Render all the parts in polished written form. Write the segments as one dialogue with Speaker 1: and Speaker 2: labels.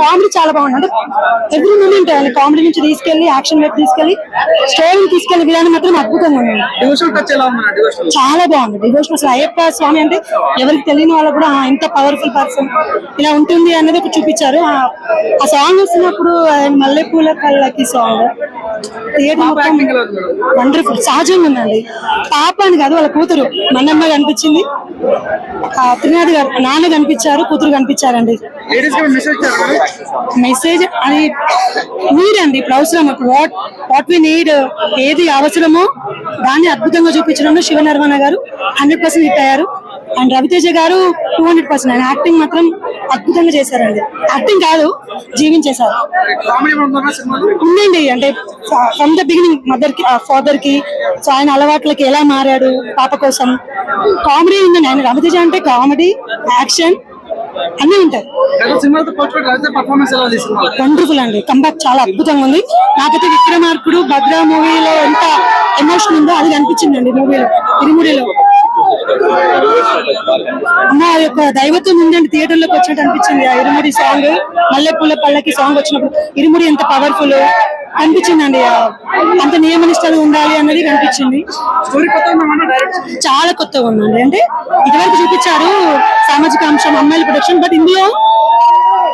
Speaker 1: Comedy చాలా బాగుంది. అంటే ఎవ్రీ మూమెంట్ కామెడీ నుంచి తీసుకెళ్లి యాక్షన్ వైపు తీసుకెళ్లి స్టోరీని తీసుకెళ్లి విధానం మాత్రం అద్భుతంగా ఉంది. చాలా బాగుంది డివోషన్. అసలు అయ్యప్ప స్వామి అంటే ఎవరికి తెలియని వాళ్ళు కూడా ఎంత పవర్ఫుల్ పర్సన్ ఇలా ఉంటుంది అనేది ఒక చూపించారు. ఆ సాంగ్ వస్తున్నప్పుడు మల్లెపూల కళ్ళకి సాంగ్ వండర్ఫుల్, సహజంగా ఉందండి. పాప అని కాదు, వాళ్ళ కూతురు మన్నమ్మ కనిపించింది, త్రినాథ్ గారు నాన్న కనిపించారు, కూతురు కనిపించారండి. మెసేజ్ అది నీడ్ అండి, ఇప్పుడు అవసరం. ఇప్పుడు వాట్ వి నీడ్, ఏది అవసరమో దాన్ని అద్భుతంగా చూపించడంలో శివ నిర్మాణ గారు 100% హిట్ అయ్యారు. అండ్ రవితేజ గారు 200%. ఆయన యాక్టింగ్ మాత్రం అద్భుతంగా చేశారండి. యాక్టింగ్ కాదు, జీవించేశారు. ఉందండి, అంటే ఫ్రమ్ ద బిగినింగ్ మదర్ కి ఫాదర్ కి, సో ఆయన అలవాట్లకి ఎలా మారాడు పాప కోసం, కామెడీ ఉందండి. ఆయన రవితేజ అంటే కామెడీ, యాక్షన్ అన్నీ ఉంటాయి. వండర్ఫుల్ అండి, కంబ్యాక్ చాలా అద్భుతంగా ఉంది. నాకైతే విక్రమార్కుడు భద్ర మూవీలో ఎంత ఎమోషన్ ఉందో అది అనిపించిందండి మూవీలో, ఇరుముడిలో. అమ్మ యొక్క దైవత్వం ఉందండి, థియేటర్ లోకి వచ్చినట్టు అనిపించింది. ఆ ఇరుముడి సాంగ్, మల్లెపూల పళ్ళకి సాంగ్ వచ్చినప్పుడు ఇరుముడి ఎంత పవర్ఫుల్ అనిపించిందండి. అంత నియమనిష్టలు ఉండాలి అన్నది కనిపించింది. చాలా కొత్తగా ఉందండి. అంటే ఇదివరకు చూపించారు సామాజిక అంశం, అమ్మాయిల ప్రొడక్షన్, బట్ ఇందులో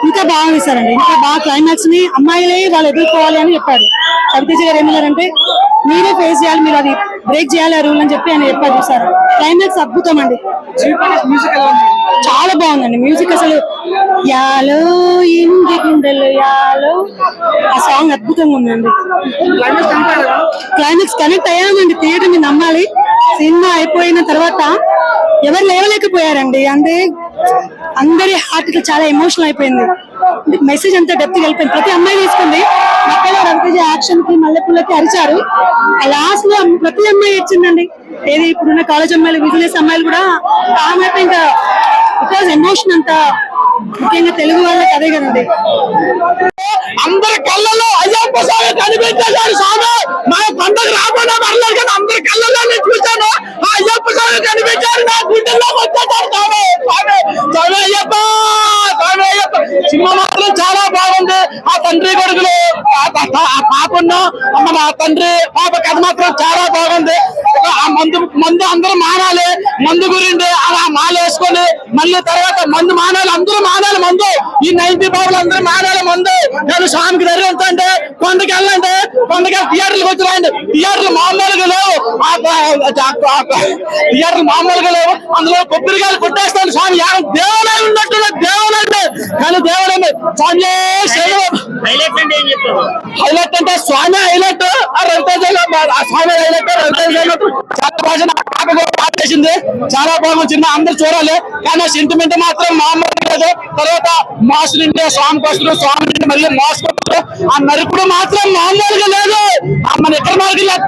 Speaker 1: ఇంకా బాగా వేశారండి. ఇంకా బాగా క్లైమాక్స్ ని అమ్మాయిలే వాళ్ళు ఎదుర్కోవాలి అని చెప్పారు. రవితేజ గారు ఏమన్నారంటే మీరే ఫేస్ చేయాలి, మీరు అది బ్రేక్ చేయాలి ఆ రూల్ అని చెప్పి ఆయన చెప్పారు. చూసారు క్లైమాక్స్ అద్భుతం అండి, చాలా బాగుందండి మ్యూజిక్. అసలు యాలో ఇంటి గుండెలు యాలో ఆ సాంగ్ అద్భుతంగా ఉందండి. క్లైమాక్స్ కనెక్ట్ అయ్యామండి, థియేటర్ ని నమ్మాలి. సినిమా అయిపోయిన తర్వాత ఎవరు లేవలేకపోయారండి, అంటే అందరి హార్ట్ కి చాలా ఎమోషనల్ అయిపోయింది. మెసేజ్ అంతా డెప్త్ గా వెళ్ళిపోయింది. ప్రతి అమ్మాయి తీసుకుంది, మక్కలో రవితేజ యాక్షన్ కి మల్లెపూలకి అరిచారు. లాస్ట్ లో ప్రతి అమ్మాయి ఇచ్చిందండి. ఏది ఇప్పుడున్న కాలేజ్ అమ్మాయిలు, బిజినెస్ అమ్మాయిలు కూడా కామైతే ఇంకా బికాజ్ ఎమోషన్ అంతా, ముఖ్యంగా తెలుగు వాళ్ళకి అదే కదండి.
Speaker 2: అందరి కళ్ళలో అయ్యప్ప స్వామి కనిపించేశాడు. స్వామి మా పండుగ రాకుండా పర్లేదు కానీ అందరి కళ్ళలో నేను చూశాను, ఆ అయ్యప్ప స్వామి కనిపించారు, నా గుండెల్లోకి వచ్చేసాడు. స్వామి స్వామి స్వామి అయ్యప్ప, స్వామి అయ్యప్ప. సినిమా మాత్రం చాలా బాగుంది. ఆ తండ్రి కొడుకులు, ఆ పాపను మా తండ్రి పాప కథ మాత్రం చాలా బాగుంది. ఆ మందు అందరూ మానాలి, మందు గురించి అలా మాలేసుకొని మళ్ళీ తర్వాత మందు మానాలి, అందరూ మానాలి మందు. ఈ 90 బాబులు అందరూ మానాలి మందు. కానీ స్వామికి ధరించండి, కొండకి వెళ్ళండి, కొండకి థియేటర్లకు వచ్చి రాండి. థియేటర్లు మామూలుగా లేవు, థియేటర్లు మామూలుగా లేవు. అందులో కొబ్బరికాయలు కొట్టేస్తాను. స్వామి దేవుడే ఉన్నట్టు దేవుడండి, కానీ దేవుడండి స్వామి. హైలైట్ అంటే స్వామి హైలైట్, రవితేజ స్వామి హైలైట్. రవితేజ పాటేసింది, చాలా బాగుంది సినిమా, అందరు చూడాలి. కానీ సెంటిమెంట్ మాత్రం మామూలు లేదు. తర్వాత మాస్ నింటే స్వామి కోసం, స్వామి నింటే మళ్ళీ మాస్ కొట్టారు. ఆ నరుకుడు మాత్రం మామూలుగా లేదు. మన ఎక్కడ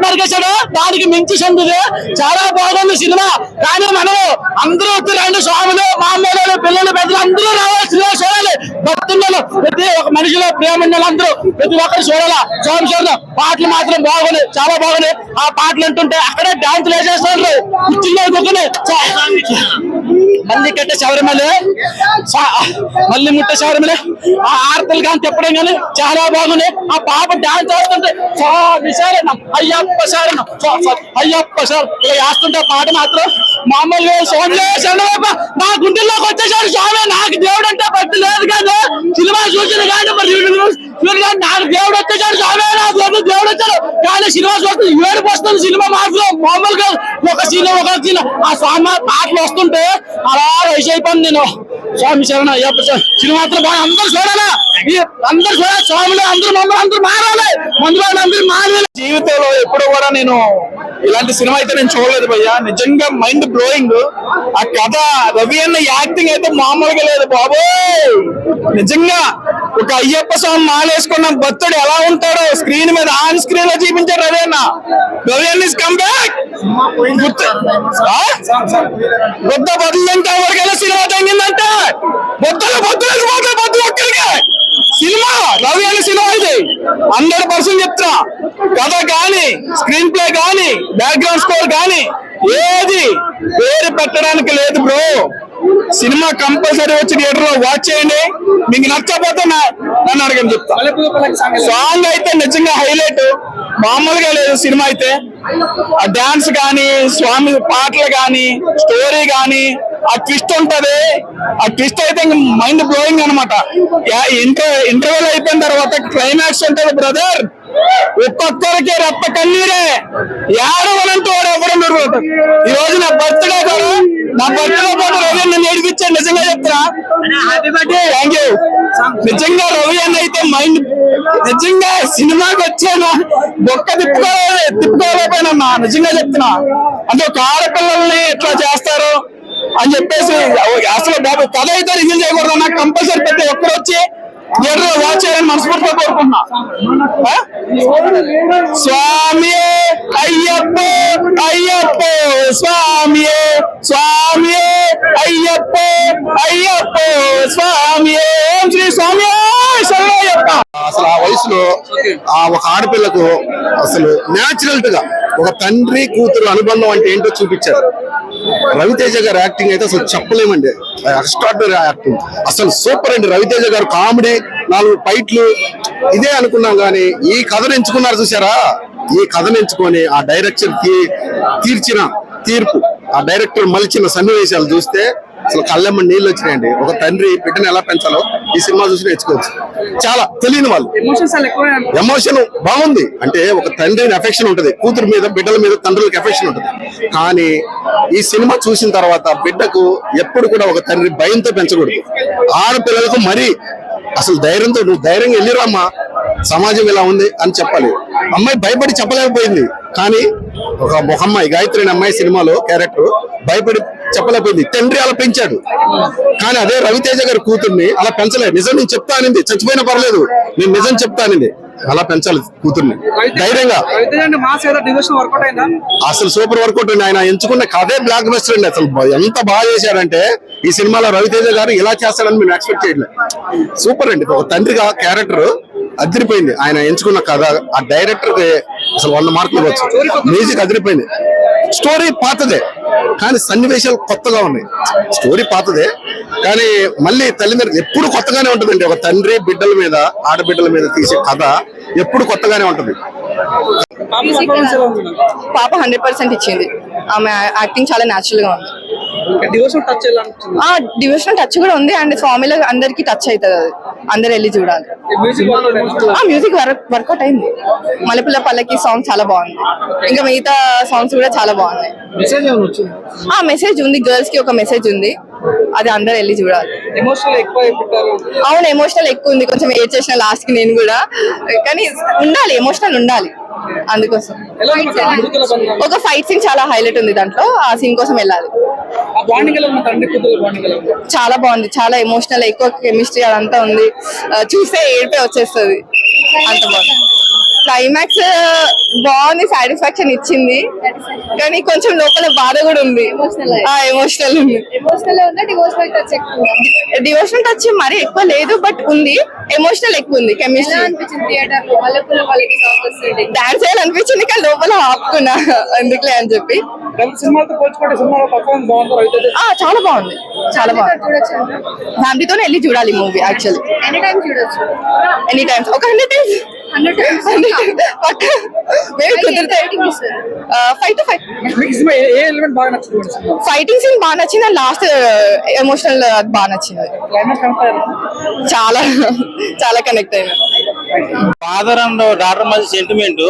Speaker 2: నరికేశాడు, దానికి మించి చెందుది. చాలా బాగుంది సినిమా. కానీ మనం అందరూ వచ్చి రెండు స్వాములు, మామూలు పిల్లలు, పెద్దలు అందరూ రావాలి, సినిమా చూడాలి. భక్తులు, ప్రతి ఒక మనిషిలో ప్రేమ ఉన్న అందరూ ప్రతి ఒక్కరు చూడాలా. స్వామి చూడడం పాటలు మాత్రం బాగున్నాయి, చాలా బాగున్నాయి. ఆ పాటలు అంటుంటే అక్కడే డాన్సులు వేసేస్తారు, కుర్చీలో కూర్చొని. మళ్ళీ కట్టే శబరిమలే, మళ్ళీ ముట్టే శబరిమలే, ఆ ఆర్తలు కానీ చెప్పడం కానీ చాలా బాగున్నాయి. ఆ పాప డాన్స్ చేస్తుంటే శరణం అయ్యప్ప శరణం అయ్యప్ప శరణం ఇలా వేస్తుంటే పాట మాత్రం మామూలుగా సోమ్లే శరణప్ప నా గుండెల్లోకి వచ్చేసాడు. స్వామి నాకు దేవుడు అంటే భక్తి లేదు కానీ సినిమా చూసిన కానీ నాకు దేవుడు వచ్చేసాడు. స్వామి నాకు దేవుడు వచ్చాడు కానీ సినిమా చూస్తుంది ఏడుపు వస్తుంది. సినిమా మాత్రం మామూలుగా ఒక సీన్ ఆ స్వామి పాటలు వస్తుంటే అలా రైస్ అయిపోయింది. నేను స్వామి శరణ అయ్యప్ప సినిమా మాత్రం బాగా అందరూ చూడాలా, అందరూ చూడాలి. స్వామిలో అందరూ మమ్మల్ని అందరూ మారాలి, మందులో అందరూ మారాలి. జీవితంలో ఎప్పుడు కూడా నేను ఇలాంటి సినిమా అయితే నేను చూడలేదు భయ్యా, నిజంగా మైండ్ బ్లోయింగ్. ఆ కథ రవి అన్న యాక్టింగ్ అయితే మామూలుగా లేదు బాబోయ్. నిజంగా ఒక అయ్యప్ప స్వామి మాలేసుకున్న భక్తుడు ఎలా ఉంటాడో స్క్రీన్ మీద ఆన్ స్క్రీన్ లో చూపించారు రవి అన్న. రవి అన్న ఇస్ కమ్ బ్యాక్. బుద్ధ బదులంటే ఎవరికైనా సినిమా తగ్గిందంటే బొత్తులు ప్రతి ఒక్కరికి సినిమా రవి అనే సినిమా ఇది 100% చెప్తున్నా. కథ కానీ, స్క్రీన్ ప్లే కానీ, బ్యాక్గ్రౌండ్ స్కోర్ కానీ ఏది పేరు పెట్టడానికి లేదు బ్రో.
Speaker 3: సినిమా కంపల్సరీ వచ్చి థియేటర్ లో వాచ్ చేయండి. మీకు నచ్చకపోతే నన్ను అడగని చెప్తా. సాంగ్ అయితే నిజంగా హైలైట్, మామూలుగా లేదు సినిమా అయితే. ఆ డాన్స్ కానీ, స్వామి పాటలు కానీ, స్టోరీ కానీ, ఆ ట్విస్ట్ ఉంటది. ఆ ట్విస్ట్ అయితే మైండ్ బ్లోయింగ్ అనమాట. ఇంటర్వెల్ అయిపోయిన తర్వాత క్లైమాక్స్ ఉంటది బ్రదర్, ఒక్కొక్కరికి రక్త కన్నీరే. ఏడవలంటూ వాడు ఎవరు దొరుకుతారు. ఈ రోజు నా బర్త్డే కూడా, నా బర్త్డే పాటు రవి నన్ను ఏడిపించాడు. నిజంగా చెప్తున్నా, థ్యాంక్ యూ. నిజంగా రవి అన్న అయితే మైండ్, నిజంగా సినిమాకి వచ్చాను బొక్క తిప్పుకోలేకపోయినా. నిజంగా చెప్తున్నా, అంటే ఒక ఆడపిల్లల్ని ఎట్లా చేస్తారు అని చెప్పేసి. అసలు బాబు కథ అయితే రివీల్ చేయకూడదు. నాకు కంపల్సరీ ప్రతి ఒక్కరు వచ్చి థియేటర్ లో వాచ్ చేయాలని మనస్ఫూర్తిగా కోరుకుంటున్నా. స్వామియే అయ్యప్ప అయ్యప్ప, స్వామియే స్వామియే అయ్యప్ప అయ్యప్ప, స్వామియే శ్రీ స్వామి శరణయ్యప్ప.
Speaker 4: అసలు ఆ వయసులో ఆ ఒక ఆడపిల్లకు అసలు న్యాచురల్ గా ఒక తండ్రి కూతురు అనుబంధం అంటే ఏంటో చూపించారు. రవితేజ గారి యాక్టింగ్ అయితే అసలు చెప్పలేమండి, ఎక్స్ట్రాడినరీ యాక్టింగ్, అసలు సూపర్ అండి. రవితేజ గారు కామెడీ, 4 ఫైట్లు ఇదే అనుకున్నాం కానీ ఈ కథను ఎంచుకున్నారు చూసారా. ఈ కథను ఎంచుకొని ఆ డైరెక్టర్ తీర్చిన తీర్పు, ఆ డైరెక్టర్ మలిచిన సన్నివేశాలు చూస్తే అసలు కళ్ళెమ్మ నీళ్ళు వచ్చినాయండి. ఒక తండ్రి బిడ్డను ఎలా పెంచాలో ఈ సినిమా చూసి నేర్చుకోవచ్చు. చాలా తెలియని వాళ్ళు ఎమోషన్ బాగుంది. అంటే ఒక తండ్రిని ఎఫెక్షన్ ఉంటది, కూతురు మీద, బిడ్డల మీద తండ్రులకు ఎఫెక్షన్ ఉంటది. కానీ ఈ సినిమా చూసిన తర్వాత బిడ్డకు ఎప్పుడు కూడా ఒక తండ్రి భయంతో పెంచకూడదు. ఆడపిల్లలకు మరీ అసలు ధైర్యంతో, నువ్వు ధైర్యంగా వెళ్ళిరామ్మా, సమాజం ఇలా ఉంది అని చెప్పాలి. అమ్మాయి భయపడి చెప్పలేకపోయింది. కానీ ఒక అమ్మాయి, గాయత్రి అనే అమ్మాయి సినిమాలో క్యారెక్టర్ భయపడి చెప్పలేకపోయింది. తండ్రి అలా పెంచాడు. కానీ అదే రవితేజ గారి కూతుర్ని అలా పెంచలేదు. నిజం నేను చెప్తా అనింది, చచ్చిపోయినా పర్లేదు, నేను నిజం చెప్తా అనింది. అలా పెంచాలి కూతుర్ని ధైర్యంగా. అసలు సూపర్ వర్కౌట్ అండి. ఆయన ఎంచుకున్న కథే బ్లాక్ బస్టర్ అండి. అసలు ఎంత బాగా చేశారంటే ఈ సినిమాలో రవితేజ గారు ఇలా చేస్తాడని మేము ఎక్స్పెక్ట్ చేయలేదు. సూపర్ అండి. ఒక తండ్రిగా క్యారెక్టర్ అదిరిపోయింది. ఆయన ఎంచుకున్న కథ, ఆ డైరెక్టర్ కి అసలు 100 మార్కులు ఇవ్వచ్చు. మ్యూజిక్ అదిరిపోయింది. స్టోరీ పాతదే కానీ సన్నివేశాలు కొత్తగా ఉన్నాయి. స్టోరీ పాతదే కానీ మళ్ళీ తల్లిదండ్రులు ఎప్పుడు కొత్తగానే ఉంటుందండి. ఒక తండ్రి బిడ్డల మీద, ఆడబిడ్డల మీద తీసే కథ ఎప్పుడు కొత్తగానే ఉంటుంది.
Speaker 5: పాప 100% ఇచ్చింది. ఆమె యాక్టింగ్ చాలా న్యాచురల్ గా ఉంది. డివోషనల్ టచ్ కూడా ఉంది. అండ్ స్వామిలో అందరికి టచ్ అవుతుంది. అది అందరు వెళ్ళి చూడాలి. మ్యూజిక్ వర్కౌట్ అయింది. మల్లెపుల్ల పల్లకి సాంగ్ చాలా బాగుంది. ఇంకా మిగతా సాంగ్స్ కూడా చాలా బాగున్నాయి. మెసేజ్ ఉంది, గర్ల్స్ కి ఒక మెసేజ్ ఉంది. అది అందరు వెళ్ళి చూడాలి. అవును, ఎమోషనల్ ఎక్కువ ఉంది. కొంచెం ఏడ్ చేసిన లాస్ట్ కి నేను కూడా. కానీ ఉండాలి, ఎమోషనల్ ఉండాలి. అందుకోసం ఒక ఫైట్ సీన్ చాలా హైలైట్ ఉంది దాంట్లో. ఆ సీన్ కోసం వెళ్ళాలి. చాలా బాగుంది, చాలా ఎమోషనల్, ఎక్కువ కెమిస్ట్రీ అదంతా ఉంది. చూస్తే ఏడిపే వచ్చేస్తుంది, అంత బాగుంది. క్లైమాక్స్ బాగుంది, సాటిస్ఫాక్షన్ ఇచ్చింది. కానీ కొంచెం లోపల బాధ కూడా ఉంది. ఎమోషనల్ ఉంది. డివోషనల్ టచ్ మరీ ఎక్కువ లేదు, బట్ ఉంది. ఎమోషనల్ ఎక్కువ ఉంది. కెమిస్ట్రీ డాన్స్ చేయాలనిపించింది కానీ లోపల ఆపుకున్నా ఎందుకులే అని చెప్పి. చాలా బాగుంది, చాలా బాగుంది. ఫ్యామిలీతోనే వెళ్ళి చూడాలి మూవీ. యాక్చువల్లీ ఎనీ టైమ్స్, ఒక 100 times. ఫైటింగ్ సీన్ బాగా నచ్చింది. లాస్ట్ ఎమోషనల్ బాగా నచ్చింది. చాలా చాలా కనెక్ట్ అయినా.
Speaker 6: ఫాదర్ అండ్ డాటర్ మధ్య సెంటిమెంట్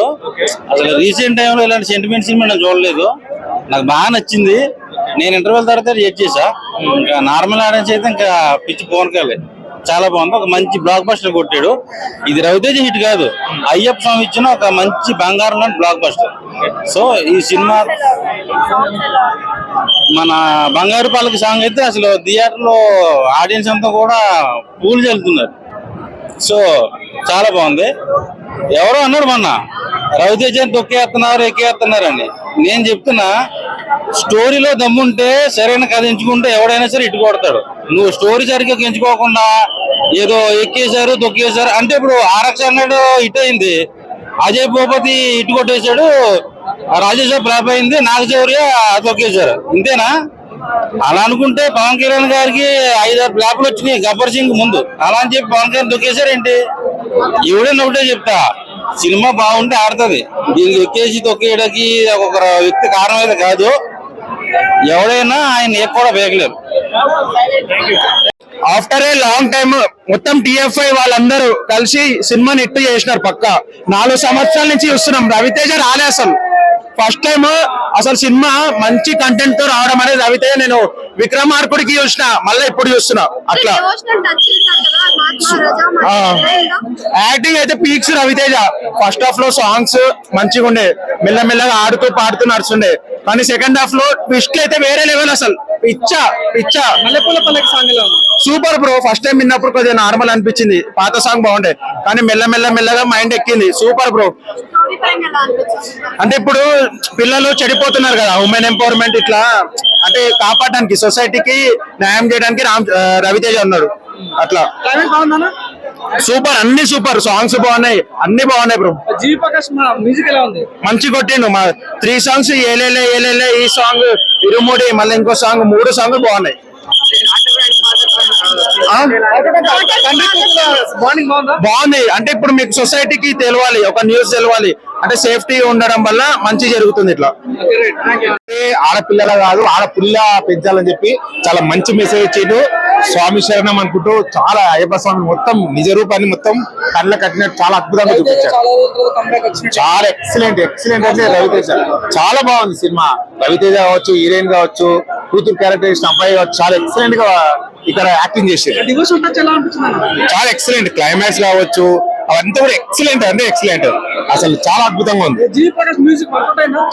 Speaker 6: అసలు రీసెంట్ టైంలో ఇలాంటి సెంటిమెంట్ సినిమా నేను చూడలేదు. నాకు బాగా నచ్చింది. నేను ఇంటర్వెల్ తర్వాత రిజెక్ట్ చేశా. ఇంకా నార్మల్ ఆడియన్స్ అయితే ఇంకా పిచ్చి పోనకాలే. చాలా బాగుంది. ఒక మంచి బ్లాక్ బస్టర్ కొట్టాడు. ఇది రవితేజ హిట్ కాదు, అయ్యప్ప స్వామి ఇచ్చిన ఒక మంచి బంగారం లాంటి బ్లాక్ బస్టర్. సో ఈ సినిమా మన బంగారు పాలకి సాంగ్ అయితే అసలు థియేటర్ లో ఆడియన్స్ అంతా కూడా పూలు చల్లుతున్నారు. సో చాలా బాగుంది. ఎవరో అన్నాడు మొన్న రవితేజ తొక్కేస్తున్నారు, ఎక్కేస్తున్నారు అని. నేను చెప్తున్నా, స్టోరీలో దమ్ముంటే సరైన కథ ఎంచుకుంటే ఎవడైనా సరే ఇటు కొడతాడు. నువ్వు స్టోరీ సరిగ్గా ఎంచుకోకుండా ఏదో ఎక్కేశారు, తొక్కేశారు అంటే ఇప్పుడు RX 100 హిట్ అయింది, అజయ్ భూపతి ఇటు కొట్టేశాడు, రాజేష్ ఫ్లాప్ అయింది, నాగశౌర్య తొక్కేశారు. ఇంతేనా? అలా అనుకుంటే పవన్ కళ్యాణ్ గారికి 5-6 బ్లాక్లు వచ్చినాయి గబ్బర్ సింగ్ ముందు. అలా అని చెప్పి పవన్ కళ్యాణ్ తొక్కేశారేంటి? ఎవడైనా ఒకటే చెప్తా, సినిమా బాగుంటే ఆడుతుంది. దీనికి ఎక్కేసి తొక్కేయడానికి ఒక వ్యక్తి కారణం అయితే కాదు. ఎవడైనా ఆయన కూడా వేయలేరు.
Speaker 3: ఆఫ్టర్ ఏ లాంగ్ టైమ్ మొత్తం టిఎఫ్ఐ వాళ్ళందరూ కలిసి సినిమాని హిట్ చేసినారు. పక్క 4 సంవత్సరాల నుంచి చూస్తున్నాం. రవితేజ రాలే అసలు. ఫస్ట్ టైం అసలు సినిమా మంచి కంటెంట్ తో రావడం అనేది రవితేజ. నేను విక్రమార్కుడికి చూసిన, మళ్ళీ ఇప్పుడు చూస్తున్నా. అట్లా యాక్టింగ్ అయితే పీక్స్ రవితేజ. ఫస్ట్ హాఫ్ లో సాంగ్స్ మంచిగా ఉండే, మెల్లమెల్లగా ఆడుతూ పాడుతూ నడుస్తుండే. కానీ సెకండ్ హాఫ్ లో ట్విస్ట్ అయితే వేరే లెవెల్ అసలు. పిచ్చా
Speaker 2: మల్లెపూల పల్లకి సాంగ్ ఎలా ఉంది?
Speaker 3: Super bro. ఫస్ట్ టైం విన్నప్పుడు కొద్దిగా నార్మల్ అనిపించింది, పాత సాంగ్ బాగుండే. కానీ మెల్లగా మైండ్ ఎక్కింది. Super bro. అంటే ఇప్పుడు పిల్లలు చెడిపోతున్నారు కదా, ఉమెన్ ఎంపవర్మెంట్ ఇట్లా అంటే కాపాడడానికి, సొసైటీకి న్యాయం చేయడానికి రవితేజ ఉన్నాడు. అట్లా సూపర్, అన్ని సూపర్. సాంగ్స్ బాగున్నాయి, అన్ని బాగున్నాయి బ్రో.
Speaker 2: జీవి ప్రకాష్ మ్యూజిక్ ఎలా ఉంది?
Speaker 3: మంచి కొట్టిండు. మా 3 సాంగ్స్ ఏలేలే, ఈ సాంగ్, ఇరుముడి, మళ్ళీ ఇంకో సాంగ్, 3 సాంగ్లు బాగున్నాయి. బాగుంది. అంటే ఇప్పుడు మీకు సొసైటీకి తెలవాలి, ఒక న్యూస్ తెలవాలి అంటే సేఫ్టీ ఉండడం వల్ల మంచి జరుగుతుంది. ఇట్లా ఆడపిల్లల కాదు, ఆడపిల్ల పెంచాలని చెప్పి చాలా మంచి మెసేజ్ ఇచ్చిండు. స్వామి శరణం అనుకుంటూ చాలా అయ్యప్ప స్వామి మొత్తం నిజ రూపాన్ని మొత్తం కళ్ళ కట్టినట్టు చాలా అద్భుతంగా చూపించారు. చాలా ఎక్సలెంట్ అంటే రవితేజ చాలా బాగుంది సినిమా. రవితేజ కావచ్చు, హీరోయిన్ కావచ్చు, కూతురు క్యారెక్టర్ చేసిన అబ్బాయి కావచ్చు, చాలా ఎక్సలెంట్ గా ఇక్కడ యాక్టింగ్ చేశారు. చాలా ఎక్సలెంట్. క్లైమాక్స్ కావచ్చు, అవంతా కూడా ఎక్సలెంట్ అంటే ఎక్సలెంట్. అసలు చాలా అద్భుతంగా ఉంది.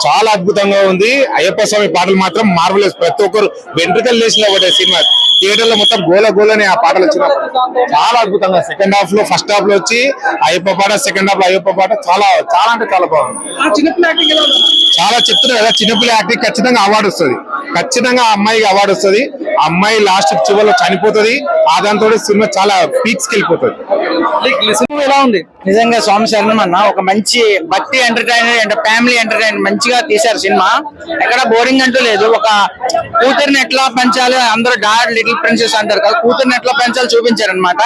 Speaker 3: చాలా అద్భుతంగా ఉంది. అయ్యప్ప స్వామి పాటలు మాత్రం మార్వెలస్. ప్రతి ఒక్కరు వెంట్రుకలు లేచిన ఒకటే సినిమా. థియేటర్ లో మొత్తం గోలనే ఆ పాటలు వచ్చినప్పుడు చాలా అద్భుతంగా. సెకండ్ హాఫ్ లో, ఫస్ట్ హాఫ్ లో వచ్చి అయ్యప్ప పాట, సెకండ్ హాఫ్ లో అయ్యప్ప పాట చాలా అంటే చాలా బాగుంది. చాలా చెప్తున్నారు కదా, చిన్నపిల్ల యాక్టింగ్ ఖచ్చితంగా అవార్డు వస్తుంది. ఖచ్చితంగా ఆ అమ్మాయికి అవార్డు వస్తుంది. ఆ అమ్మాయి లాస్ట్ చివరిలో చనిపోతుంది. ఆ దాంతో సినిమా చాలా పీక్స్ కి వెళ్ళిపోతుంది.
Speaker 2: ఎలా ఉంది?
Speaker 7: నిజంగా స్వామి శరణం అన్న ఒక మంచి భక్తి ఎంటర్టైనర్ అండ్ ఫ్యామిలీ ఎంటర్టైనర్ మంచిగా తీశారు సినిమా. ఎక్కడ బోరింగ్ అంటూ లేదు. ఒక కూతుర్ని ఎట్లా పెంచాలి, అందరూ డాడ్ లిటిల్ ప్రిన్సెస్ అంటారు కదా, కూతుర్ని ఎట్లా పెంచాలి చూపించారు అనమాట.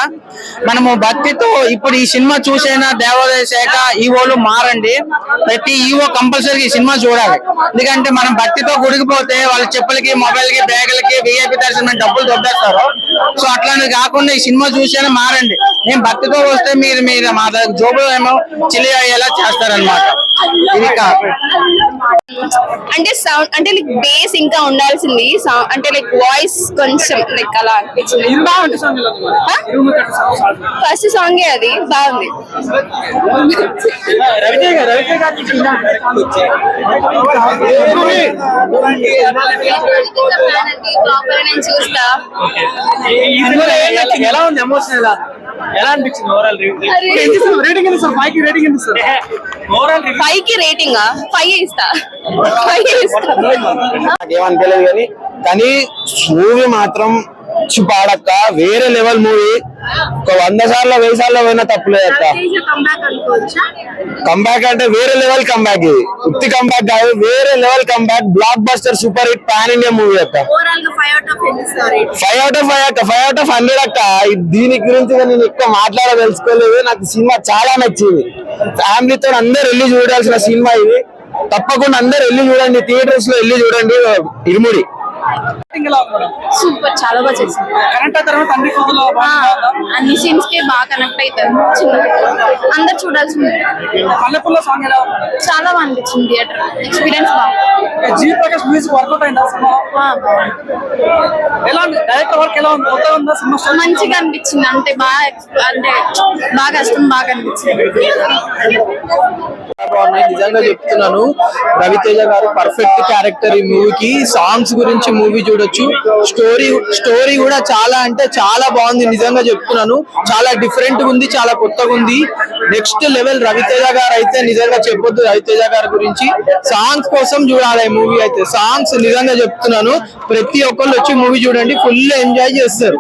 Speaker 7: మనము భక్తితో ఇప్పుడు ఈ సినిమా చూసైనా దేవాదాయ శాఖ ఈవోలు మారండి. ప్రతి ఈవో కంపల్సరీ ఈ సినిమా చూడాలి. ఎందుకంటే మనం భక్తితో గుడికిపోతే వాళ్ళ చెప్పులకి, మొబైల్ కి, బ్యాగులకి, విఐపి దర్శనం డబ్బులు దొబ్బేస్తారు. సో అట్లాంటివి కాకుండా ఈ సినిమా చూసైనా మారండి. నేను భక్తితో వస్తే మీరు మా జోబులో ఏమో చిలి అయ్యేలా చేస్తారనమాట. ఇది
Speaker 5: అంటే సౌండ్ అంటే లైక్ బేస్ ఇంకా ఉండాల్సింది. అంటే లైక్ వాయిస్ కొంచెం లైక్ అలా అనిపించింది. ఫస్ట్ సాంగే అది బాగుంది. చూస్తా
Speaker 2: ఎలా ఉంది? ఎమోషనల్ ఎలా అనిపించింది? ఓవరాల్ రేటింగ్ ఎంత సార్? 5 కి రేటింగ్ ఎంత సార్? ఓవరాల్
Speaker 5: 5 కి రేటింగ్ 5 ఇస్తా.
Speaker 3: నాకేమని తెలియదు కానీ మూవీ మాత్రం పాడక్క వేరే లెవెల్ మూవీ. ఒక 100 సార్లు 1000 సార్లు పోయినా తప్పులేదు అక్క. కంబ్యాక్ అంటే వేరే లెవెల్ కంబ్యాక్. ఇది ఉత్తి కంబ్యాక్ కాదు, వేరే level comeback. Block buster super hit pan India movie అక్క. 5 out of 100 అక్క. దీని గురించి నేను ఎక్కువ మాట్లాడదలుచుకోలేదు. నాకు సినిమా చాలా నచ్చింది. ఫ్యామిలీతో అందరు వెళ్ళి చూడాల్సిన సినిమా ఇది. తప్పకుండా అందరు వెళ్ళి చూడండి, థియేటర్స్ లో వెళ్ళి చూడండి ఇరుముడి.
Speaker 5: సూపర్, చాలా బాగా చేసింది.
Speaker 2: కరెంట్ తర్వాత
Speaker 5: అన్ని సీన్స్ కి బాగా కనెక్ట్ అవుతారు. అందరు చూడాల్సింది.
Speaker 2: మల్లెపూల సాంగ్ ఎలా ఉంది?
Speaker 5: చాలా బాగా అనిపించింది. థియేటర్ ఎక్స్పీరియన్స్ బాగుంది.
Speaker 2: జీవి ప్రకాష్ మ్యూజిక్ వర్కౌట్ అయిందా సినిమా? ఎలా ఉంది? డైరెక్టర్ వర్క్ ఎలా ఉంది? కొత్తగా ఉందా సినిమా?
Speaker 5: మంచిగా అనిపించింది. అంటే బాగా కష్టం బాగా అనిపించింది.
Speaker 7: బాగున్నాయి. నిజంగా చెప్తున్నాను, రవితేజ గారు పర్ఫెక్ట్ క్యారెక్టర్ ఈ మూవీకి. సాంగ్స్ గురించి మూవీ చూడొచ్చు. స్టోరీ కూడా చాలా అంటే చాలా బాగుంది. నిజంగా చెప్తున్నాను, చాలా డిఫరెంట్ గా ఉంది, చాలా కొత్తగా ఉంది. నెక్స్ట్ లెవెల్ రవితేజ గారు అయితే నిజంగా చెప్పొద్దు. రవితేజ గారి గురించి సాంగ్స్ కోసం చూడాలి ఈ మూవీ అయితే. సాంగ్స్ నిజంగా చెప్తున్నాను, ప్రతి ఒక్కళ్ళు వచ్చి మూవీ చూడండి, ఫుల్ ఎంజాయ్ చేస్తారు.